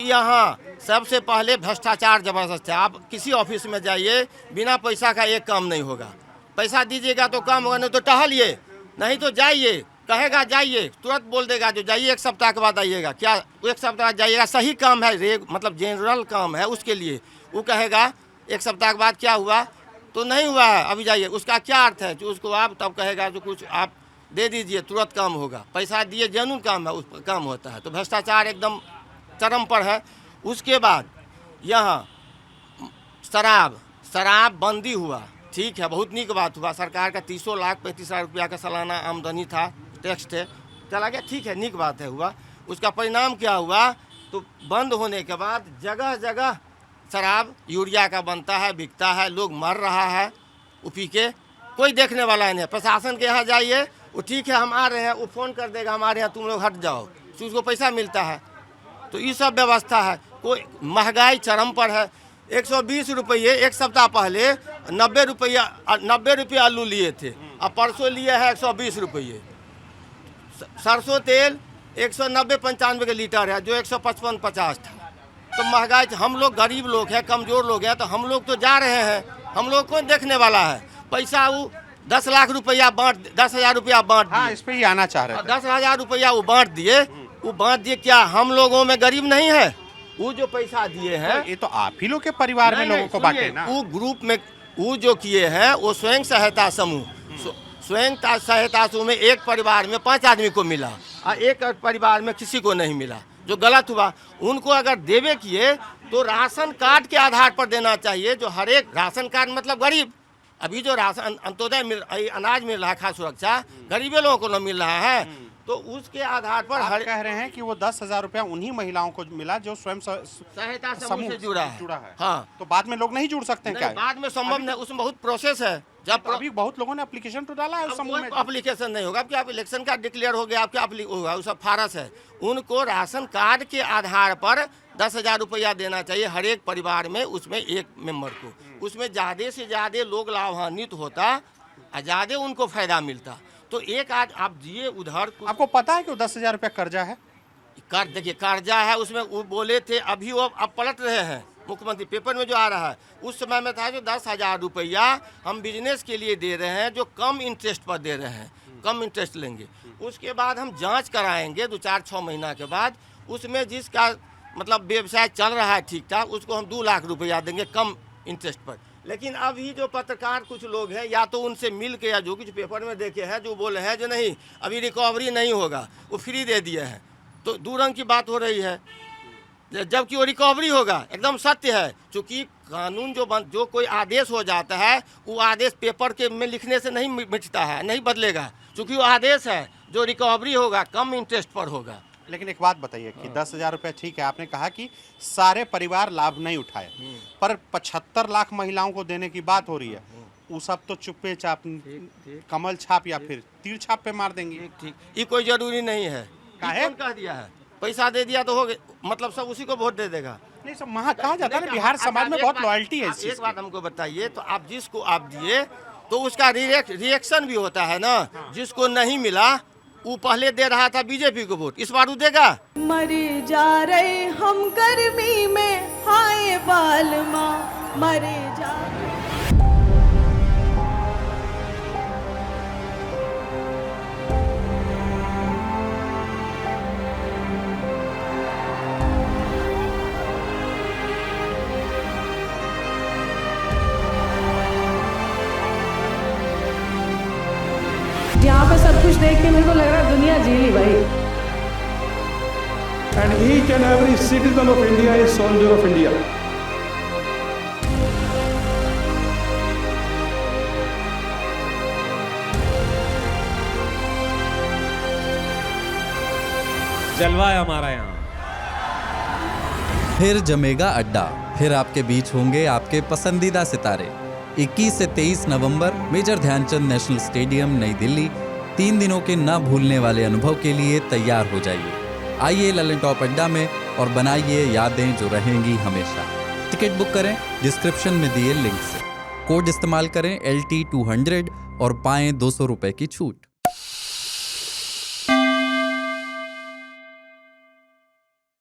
यहाँ सबसे पहले भ्रष्टाचार जबरदस्त है। आप किसी ऑफिस में जाइए, बिना पैसा का एक काम नहीं होगा। पैसा दीजिएगा तो काम होगा, नहीं तो टहलिए, नहीं तो जाइए। कहेगा जाइए, तुरंत बोल देगा जो जाइए, 1 सप्ताह के बाद आइएगा। क्या 1 सप्ताह बाद जाइएगा? सही काम है, मतलब जनरल काम है, उसके लिए वो कहेगा 1 सप्ताह के बाद क्या हुआ, तो नहीं हुआ है, अभी जाइए। उसका क्या अर्थ है? जो उसको आप तब कहेगा जो कुछ आप दे दीजिए, तुरंत काम होगा। पैसा दिए, जेन्युइन काम है, उस काम होता है। तो भ्रष्टाचार एकदम चरम पर है। उसके बाद यहाँ शराब बंदी हुआ, ठीक है, बहुत नीक बात हुआ। सरकार का 30 लाख 35 लाख रुपया का सालाना आमदनी था, टैक्स थे, चला गया, ठीक है, नीक बात है, हुआ। उसका परिणाम क्या हुआ? तो बंद होने के बाद जगह जगह शराब यूरिया का बनता है, बिकता है, लोग मर रहा है वो पी के, कोई देखने वाला नहीं है। प्रशासन के यहाँ जाइए, वो ठीक है हम आ रहे हैं, वो फ़ोन कर देगा हमारे यहाँ तुम लोग हट जाओ, तो उसको पैसा मिलता है। तो ये सब व्यवस्था है। कोई महंगाई चरम पर है। 120 रुपये, 1 सप्ताह पहले 90 रुपये आलू लिए थे, अब परसों लिए है 120 रुपये। सरसों तेल 190-95 के लीटर है, जो 155-50 था। तो महंगाई, हम लोग गरीब लोग हैं, कमज़ोर लोग हैं, तो हम लोग तो जा रहे हैं, हम लोग कौन देखने वाला है? पैसा वो 10 लाख रुपया 10,000 रुपया बांट दिए। हाँ, इस पे ही आना चाह रहे थे। 10,000 रुपया वो बांट दिए, क्या हम लोगों में गरीब नहीं है? वो जो पैसा दिए हैं, ये तो आप ही लोग के परिवार में लोगों को बांटे ना। वो ग्रुप में वो जो किए हैं, वो स्वयं सहायता समूह में एक परिवार में 5 आदमी को मिला और एक परिवार में किसी को नहीं मिला, जो गलत हुआ। उनको अगर देवे किए तो राशन कार्ड के आधार पर देना चाहिए, जो हर एक राशन कार्ड मतलब गरीब। अभी जो राशन अंत्योदय अनाज मिल रहा है, खाद्य सुरक्षा, गरीबे लोगों को न मिल रहा है, तो उसके आधार पर आप कह रहे हैं कि वो 10,000 रुपया उन्हीं महिलाओं को मिला जो स्वयं सहायता समूह से जुड़ा है। हाँ, तो बाद में लोग नहीं जुड़ सकते हैं क्या? बाद में संभव नहीं, उसमें बहुत प्रोसेस है। जब अभी बहुत लोगों ने एप्लीकेशन तो डाला है उस समूह में। एप्लीकेशन नहीं होगा, आप इलेक्शन कार्ड डिक्लेयर हो गया, आपका होगा, वो सब फारस है। उनको राशन कार्ड के आधार पर 10,000 रुपया देना चाहिए हर एक परिवार में, उसमें एक मेंबर को। उसमें ज़्यादा से ज़्यादा लोग लाभान्वित होता और ज़्यादा उनको फायदा मिलता। तो एक आज आप दिए उधर, आपको पता है कि 10,000 रुपया कर्जा है? देखिए कर्जा है, उसमें वो बोले थे, अभी वो अब पलट रहे हैं। मुख्यमंत्री पेपर में जो आ रहा है, उस समय में था जो 10,000 रुपया हम बिजनेस के लिए दे रहे हैं, जो कम इंटरेस्ट पर दे रहे हैं, कम इंटरेस्ट लेंगे। उसके बाद हम जांच कराएंगे 2-4-6 महीना के बाद, उसमें जिसका मतलब व्यवसाय चल रहा है ठीक ठाक, उसको हम 2 लाख रुपया देंगे कम इंटरेस्ट पर। लेकिन अभी जो पत्रकार कुछ लोग हैं, या तो उनसे मिल के या जो कुछ पेपर में देखे हैं, जो बोले हैं जो नहीं अभी रिकवरी नहीं होगा, वो फ्री दे दिए हैं, तो 2 रंग की बात हो रही है। जबकि वो रिकवरी होगा, एकदम सत्य है। चूँकि कानून जो कोई आदेश हो जाता है, वो आदेश पेपर के में लिखने से नहीं मिटता है, नहीं बदलेगा, चूँकि वो आदेश है। जो रिकवरी होगा कम इंटरेस्ट पर होगा। लेकिन एक बात बताइए कि 10,000 रुपया ठीक है, आपने कहा कि सारे परिवार लाभ नहीं उठाए, पर 75 लाख महिलाओं को देने की बात हो रही है, वो सब तो चुप्पे चाप कमल छाप या फिर तीर छाप पे मार देंगे। ठीक, ये कोई जरूरी नहीं है। कौन कह दिया है? पैसा दे दिया तो हो गया, मतलब सब उसी को वोट दे देगा? नहीं, सब वहाँ कहा जाता है, बिहार समाज में बहुत लॉयल्टी है। एक बात हमको बताइए, तो आप जिसको आप दिए तो उसका रिएक्शन भी होता है ना। जिसको नहीं मिला वो पहले दे रहा था बीजेपी को वोट, इस बार वो देगा। मरे जा रहे हम गर्मी में, हाय बालमा मरे जा। यहाँ पे सब कुछ देख के मेरे को लग रहा है दुनिया जी ली भाई। And each and every citizen of India is soldier of India. जलवा है हमारा यहाँ। फिर जमेगा अड्डा, फिर आपके बीच होंगे आपके पसंदीदा सितारे। 21 से 23 नवंबर मेजर ध्यानचंद नेशनल स्टेडियम, नई दिल्ली। 3 दिनों के न भूलने वाले अनुभव के लिए तैयार हो जाइए। आइए ललन टॉप अड्डा में और बनाइए यादें जो रहेंगी हमेशा। टिकट बुक करें डिस्क्रिप्शन में दिए लिंक से। कोड इस्तेमाल करें LT200 और पाएं 200 रुपए की छूट।